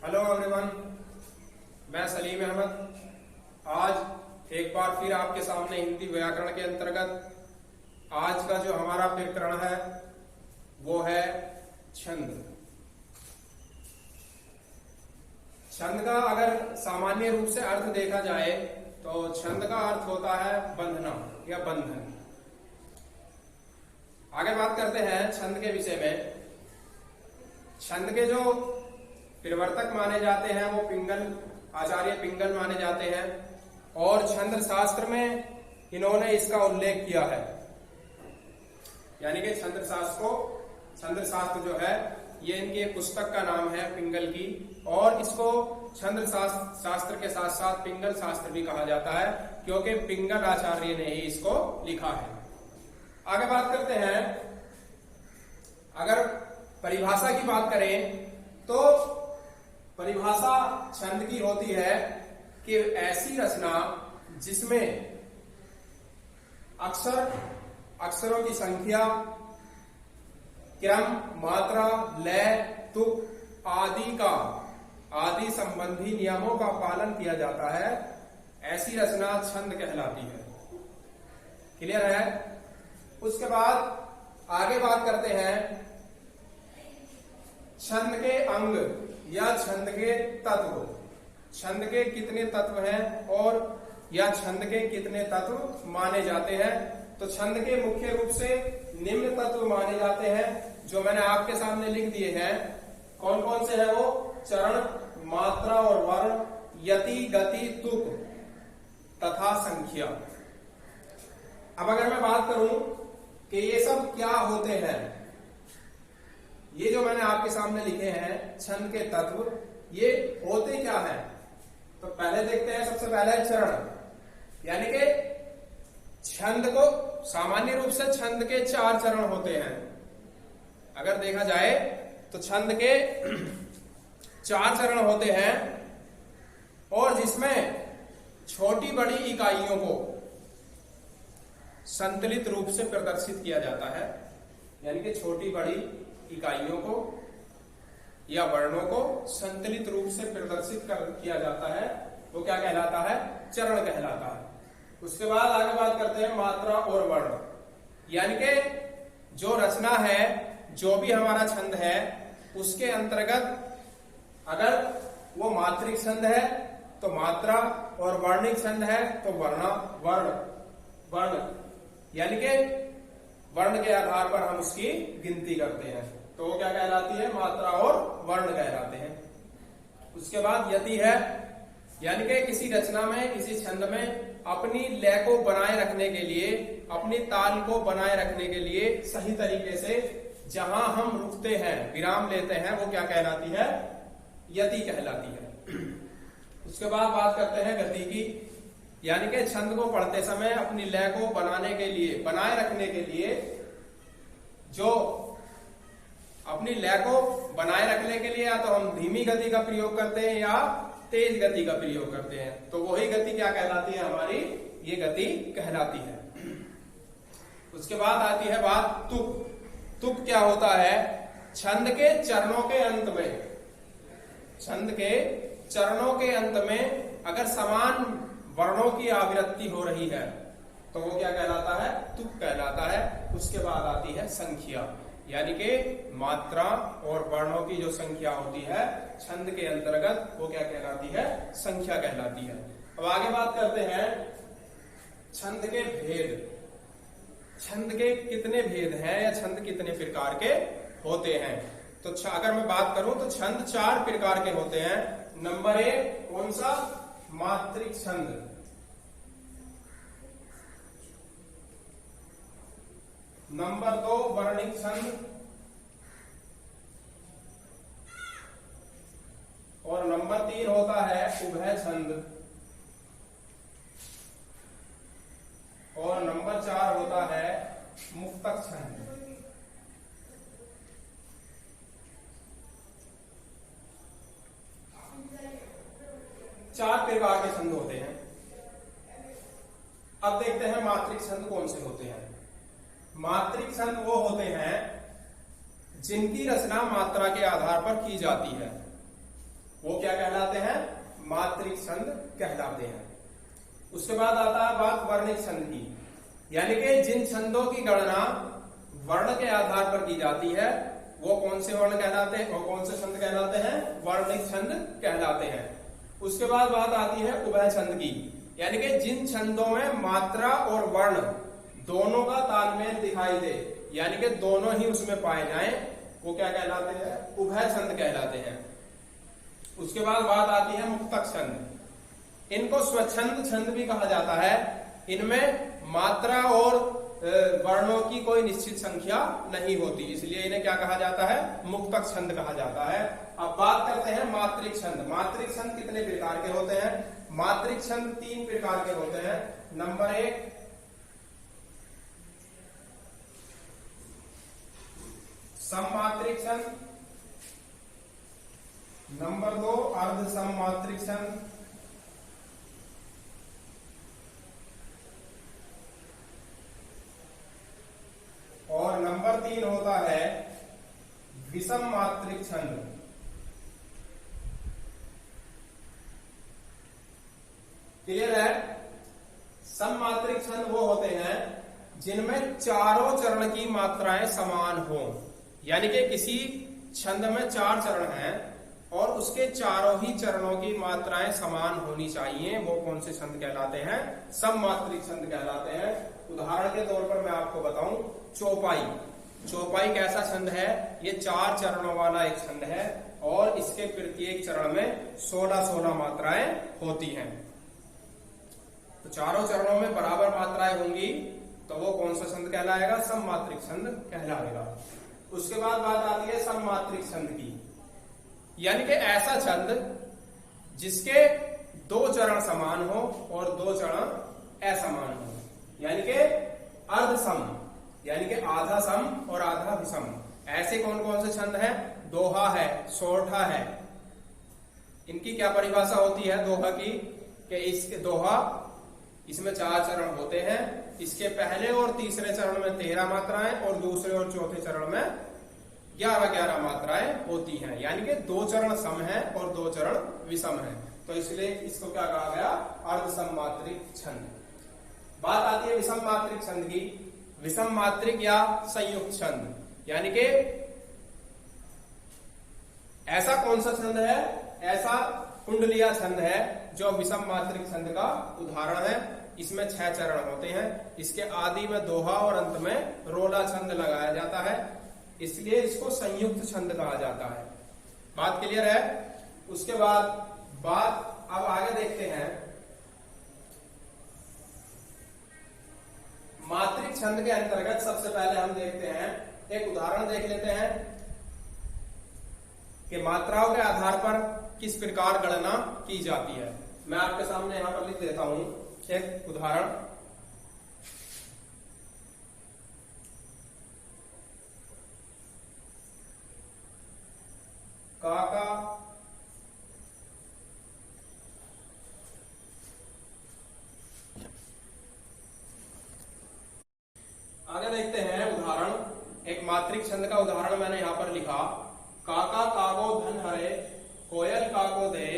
Hello everyone, मैं सलीम अहमद। आज एक बार फिर आपके सामने हिंदी व्याकरण के अंतर्गत आज का जो हमारा प्रकरण है वो है छंद। छंद का अगर सामान्य रूप से अर्थ देखा जाए तो छंद का अर्थ होता है बंधना या बंधन। आगे बात करते हैं छंद के विषय में। छंद के जो प्रवर्तक माने जाते हैं वो पिंगल, आचार्य पिंगल माने जाते हैं और छंद शास्त्र में इन्होंने इसका उल्लेख किया है। यानी कि छंद शास्त्र जो है ये इनकी एक पुस्तक का नाम है पिंगल की, और इसको छंद शास्त्र के साथ साथ पिंगल शास्त्र भी कहा जाता है क्योंकि पिंगल आचार्य ने ही इसको लिखा है। आगे बात करते हैं, अगर परिभाषा की बात करें तो परिभाषा छंद की होती है कि ऐसी रचना जिसमें अक्षरों की संख्या, क्रम, मात्रा, लय, तुक आदि संबंधी नियमों का पालन किया जाता है, ऐसी रचना छंद कहलाती है। क्लियर है? उसके बाद आगे बात करते हैं छंद के अंग या छंद के तत्व। छंद के कितने तत्व हैं और या छंद के कितने तत्व माने जाते हैं। तो छंद के मुख्य रूप से निम्न तत्व माने जाते हैं जो मैंने आपके सामने लिख दिए हैं। कौन कौन से हैं वो? चरण, मात्रा और वर्ण, यति, गति, तुक तथा संख्या। अब अगर मैं बात करूं कि ये सब क्या होते हैं, ये जो मैंने आपके सामने लिखे हैं छंद के तत्व, ये होते क्या हैं? तो पहले देखते हैं, सबसे पहले चरण। यानी कि छंद को सामान्य रूप से छंद के 4 चरण होते हैं। अगर देखा जाए तो छंद के 4 चरण होते हैं और जिसमें छोटी बड़ी इकाइयों को संतुलित रूप से प्रदर्शित किया जाता है। यानी कि छोटी बड़ी इकाइयों को या वर्णों को संतुलित रूप से प्रदर्शित किया जाता है, वो क्या कहलाता है? चरण कहलाता है। उसके बाद आगे बात करते हैं मात्रा और वर्ण। यानी कि जो रचना है, जो भी हमारा छंद है, उसके अंतर्गत अगर वो मात्रिक छंद है तो मात्रा और वर्णिक छंद है तो वर्ण यानी कि वर्ण के आधार पर हम उसकी गिनती करते हैं, तो वो क्या कहलाती है? मात्रा और वर्ण कहलाते हैं। उसके बाद यति है, यानी कि किसी रचना में, किसी छंद में अपनी लय को बनाए रखने के लिए, अपनी ताल को बनाए रखने के लिए सही तरीके से जहां हम रुकते हैं, विराम लेते हैं, वो क्या कहलाती है? यति कहलाती है। उसके बाद बात करते हैं गति की। यानी कि छंद को पढ़ते समय अपनी लय को बनाने के लिए, बनाए रखने के लिए, जो अपनी लय को बनाए रखने के लिए या तो हम धीमी गति का प्रयोग करते हैं या तेज गति का प्रयोग करते हैं, तो वही गति क्या कहलाती है? हमारी ये गति कहलाती है। उसके बाद आती है बात तुक। तुक क्या होता है? छंद के चरणों के अंत में अगर समान वर्णों की आवृत्ति हो रही है तो वो क्या कहलाता है? तुक कहलाता है। उसके बाद आती है संख्या, यानी कि मात्रा और वर्णों की जो संख्या होती है छंद के अंतर्गत, वो क्या कहलाती है? संख्या कहलाती है। अब आगे बात करते हैं छंद के भेद। छंद के कितने भेद हैं या छंद कितने प्रकार के होते हैं? तो अगर मैं बात करूं तो छंद 4 प्रकार के होते हैं। नंबर 1 कौन सा? मात्रिक छंद। नंबर 2 वर्णिक छंद, और नंबर 3 होता है उभय छंद, और नंबर 4 होता है मुक्तक छंद। चार प्रकार के छंद होते हैं। अब देखते हैं मात्रिक छंद कौन से होते हैं। मात्रिक छंद वो होते हैं जिनकी रचना मात्रा के आधार पर की जाती है। वो क्या कहलाते हैं? मात्रिक छंद कहलाते हैं। उसके बाद आता है बात वर्णिक छंद की, यानी कि जिन छंदों की गणना वर्ण के आधार पर की जाती है वो कौन से वर्ण कहलाते हैं और कौन से छंद कहलाते हैं? वर्णिक छंद कहलाते हैं। उसके बाद बात आती है उभय छंद की, यानी कि जिन छंदों में मात्रा और वर्ण दोनों का तालमेल दिखाई दे, यानी कि दोनों ही उसमें पाए जाएं, वो क्या कहलाते हैं? उभय छंद कहलाते हैं। उसके बाद बात आती है मुक्तक छंद। इनको स्वच्छंद छंद भी कहा जाता है। इनमें मात्रा और वर्णों की कोई निश्चित संख्या नहीं होती, इसलिए इन्हें क्या कहा जाता है? मुक्तक छंद कहा जाता है। अब बात करते हैं मात्रिक छंद। मात्रिक छंद कितने प्रकार के होते हैं? मात्रिक छंद 3 प्रकार के होते हैं। नंबर 1 सममात्रिक छंद, नंबर 2 अर्ध सममात्रिक छंद, और नंबर 3 होता है विषम मात्रिक छंद। क्लियर है? सममात्रिक छंद वो होते हैं जिनमें चारों चरण की मात्राएं समान हो, यानी कि किसी छंद में 4 चरण हैं और उसके चारों ही चरणों की मात्राएं समान होनी चाहिए, वो कौन से छंद कहलाते हैं? सममात्रिक छंद कहलाते हैं। उदाहरण के तौर पर मैं आपको बताऊं, चौपाई। चौपाई कैसा छंद है? ये 4 चरणों वाला एक छंद है और इसके प्रत्येक चरण में 16-16 मात्राएं होती हैं। तो चारों चरणों में बराबर मात्राएं होंगी तो वो कौन सा छंद कहलाएगा? सममात्रिक छंद कहलाएगा। उसके बाद बात आती है सममात्रिक छंद की, यानी कि ऐसा छंद जिसके 2 चरण समान हो और 2 चरण असमान हो, यानी कि अर्ध सम, यानी कि आधा सम और आधा विषम। ऐसे कौन कौन से छंद हैं? दोहा है, सोरठा है। इनकी क्या परिभाषा होती है दोहा की? कि इसके दोहा, इसमें 4 चरण होते हैं। इसके पहले और तीसरे चरण में 13 मात्राएं और दूसरे और चौथे चरण में 11-11 मात्राएं होती हैं, यानी कि 2 चरण सम है और 2 चरण विषम है। तो इसलिए इसको क्या कहा गया? अर्ध सममात्रिक छंद। बात आती है विषम मात्रिक छंद की। विषम मात्रिक या संयुक्त छंद, यानी कि ऐसा कौन सा छंद है? ऐसा कुंडलिया छंद है जो विषम मात्रिक छंद का उदाहरण है। इसमें 6 चरण होते हैं। इसके आदि में दोहा और अंत में रोला छंद लगाया जाता है, इसलिए इसको संयुक्त छंद कहा जाता है। बात क्लियर है? उसके बाद बात अब आगे देखते हैं मात्रिक छंद के अंतर्गत। सबसे पहले हम देखते हैं, एक उदाहरण देख लेते हैं कि मात्राओं के आधार पर किस प्रकार गणना की जाती है। मैं आपके सामने यहां पर लिख देता हूं एक उदाहरण। काका आगे देखते हैं उदाहरण। एक मात्रिक छंद का उदाहरण मैंने यहां पर लिखा, काका कागो धन हरे, कोयल काको दे,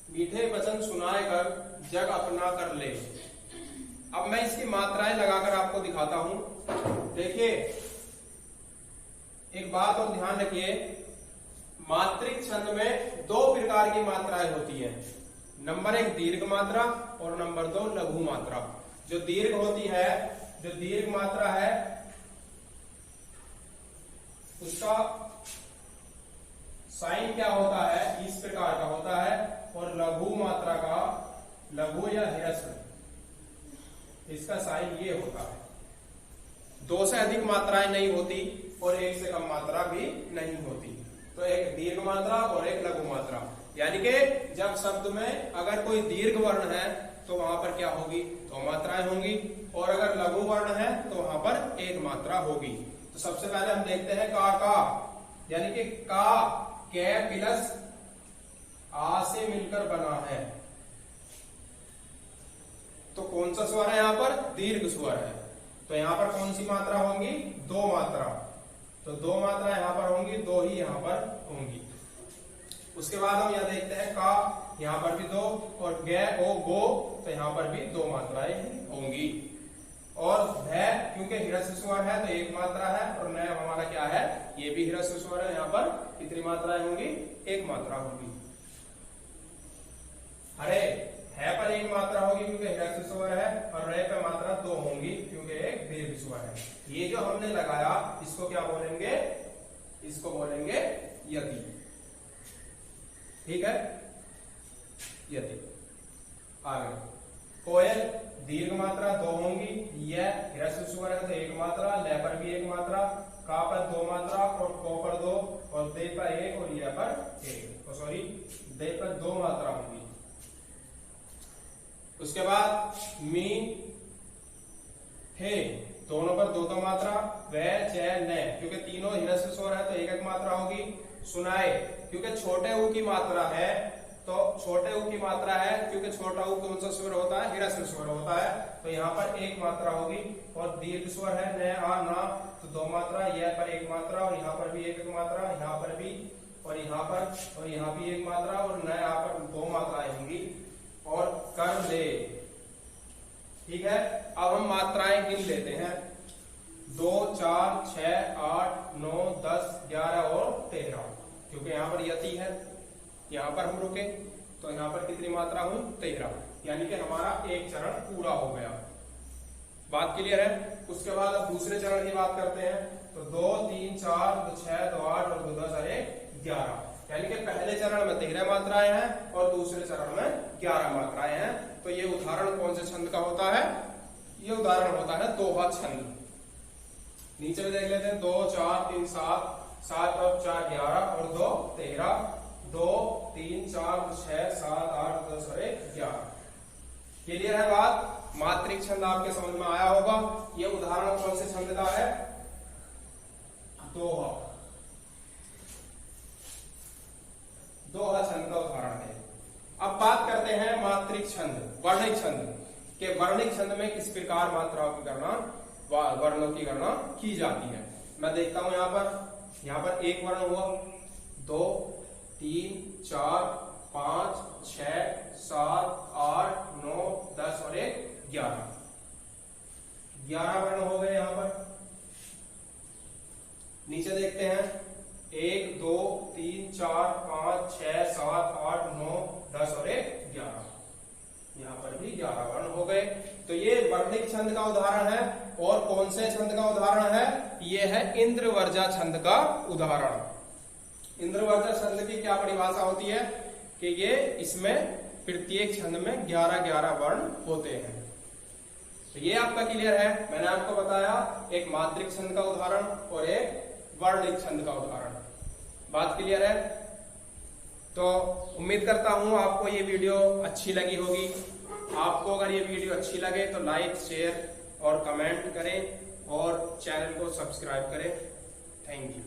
मीठे वचन सुनाए कर, जग अपना कर ले। अब मैं इसकी मात्राएं लगाकर आपको दिखाता हूं। देखिए, एक बात और ध्यान रखिए, मात्रिक छंद में 2 प्रकार की मात्राएं होती है। नंबर 1 दीर्घ मात्रा और नंबर 2 लघु मात्रा। जो दीर्घ होती है, जो दीर्घ मात्रा है उसका साइन क्या होता है? इस प्रकार का होता है। और लघु मात्रा का, लघु या ह्रस्व, इसका साइन ये होता है। 2 से अधिक मात्राएं नहीं होती और 1 से कम मात्रा भी नहीं होती। तो एक दीर्घ मात्रा और एक लघु मात्रा, यानी कि जब शब्द में अगर कोई दीर्घ वर्ण है तो वहां पर क्या होगी? 2 मात्राएं होंगी, और अगर लघु वर्ण है तो वहां पर 1 मात्रा होगी। तो सबसे पहले हम देखते हैं का, यानी कि का कै प्लस आ से मिलकर बना है। तो कौन सा स्वर है? यहां पर दीर्घ स्वर है। तो यहां पर कौन सी मात्रा होंगी? 2 मात्रा। तो 2 मात्रा यहां पर होंगी, 2 ही यहां पर होंगी। उसके बाद हम यहाँ देखते हैं का, यहाँ पर भी 2, और गे ओ गो, तो यहाँ पर भी 2 मात्राएं होंगी। और भय क्योंकि ह्रस्व स्वर है तो 1 मात्रा है, और नय हमारा क्या है, ये भी ह्रस्व स्वर है, यहाँ पर कितनी मात्राएं होंगी, 1 मात्रा होगी। अरे है पर 1 मात्रा होगी क्योंकि ह्रस्व स्वर है, और रे पे मात्रा 2 होंगी क्योंकि एक दीर्घ स्वर है। ये जो हमने लगाया इसको क्या बोलेंगे, इसको बोलेंगे यति। ठीक है, यति। आगे कोयल दीर्घ मात्रा 2 होंगी, यह ह्रस्व स्वर है तो 1 मात्रा, ल पर भी 1 मात्रा, का पर 2 मात्रा, और को पर 2, और दे पर 1, और य पर 1, सॉरी दे पर 2 मात्रा होंगी। उसके बाद मी हे दोनों पर 2 मात्रा, वे चे ने क्योंकि तीनों ह्रस्व स्वर है तो 1 मात्रा होगी। सुनाए क्योंकि छोटे ऊ की मात्रा है, तो छोटे ऊ की मात्रा है क्योंकि छोटा ऊ कौन सा स्वर होता है, ह्रस्व स्वर होता है, तो यहाँ पर 1 मात्रा होगी। और दीर्घ स्वर है न आ ना, तो 2 मात्रा, यह पर 1 मात्रा, और यहाँ पर भी 1 मात्रा, यहाँ पर भी, और यहाँ पर, और यहाँ भी 1 मात्रा, और न यहाँ पर 2 मात्राएं होंगी। और कर ले, ठीक है। अब हम मात्राएं गिन लेते हैं, 2, 4, 6, 8, 9, 10, 11 और 13, क्योंकि यहाँ पर यति है, यहाँ पर हम रुके तो यहाँ पर कितनी मात्रा हुई, 13, यानी कि हमारा एक चरण पूरा हो गया। बात क्लियर है। उसके बाद अब दूसरे चरण की बात करते हैं, तो 2, 3, 4, 2, 6, 2, 8 और 2, 10 और 1, 11, यानी कि पहले चरण में 13 मात्राएं हैं और दूसरे चरण में 11 मात्राएं हैं। तो ये उदाहरण कौन से छंद का होता है, ये उदाहरण होता है दोहा छंद। नीचे में देख लेते हैं, 2, 4, 3, 7, 7 और 4, 11 और 2, 13, 2, 3, 4, 6, 7, 8, 10 और 1, 11। क्लियर है बात। मात्रिक छंद आपके समझ में आया होगा। ये उदाहरण कौन से छंद का है, दोहा, दोहा छंद का उदाहरण है। अब बात करते हैं मात्रिक छंद, वर्णिक छंद के। वर्णिक छंद में किस प्रकार मात्राओं की गणना, वर्णों की गणना की जाती है। मैं देखता हूं यहाँ पर 1 वर्ण हुआ, 2, 3, 4, 5, 6, 7, 8, 9, 10 और 1, 11, 11 वर्ण हो गए यहाँ पर। नीचे देखते हैं, 1, 2, 3, 4, 5, 6, 7, 8, 9, 10 और 1, 11, यहाँ पर भी 11 वर्ण हो गए। तो ये वर्णिक छंद का उदाहरण है। और कौन से छंद का उदाहरण है, ये है इंद्रवर्जा छंद का उदाहरण। इंद्रवर्जा छंद की क्या परिभाषा होती है कि ये इसमें प्रत्येक छंद में 11-11 वर्ण होते हैं। तो ये आपका क्लियर है। मैंने आपको बताया एक मात्रिक छंद का उदाहरण और एक वर्णिक छंद का उदाहरण। बात क्लियर है। तो उम्मीद करता हूं आपको ये वीडियो अच्छी लगी होगी। आपको अगर ये वीडियो अच्छी लगे तो लाइक, शेयर और कमेंट करें और चैनल को सब्सक्राइब करें। Thank you.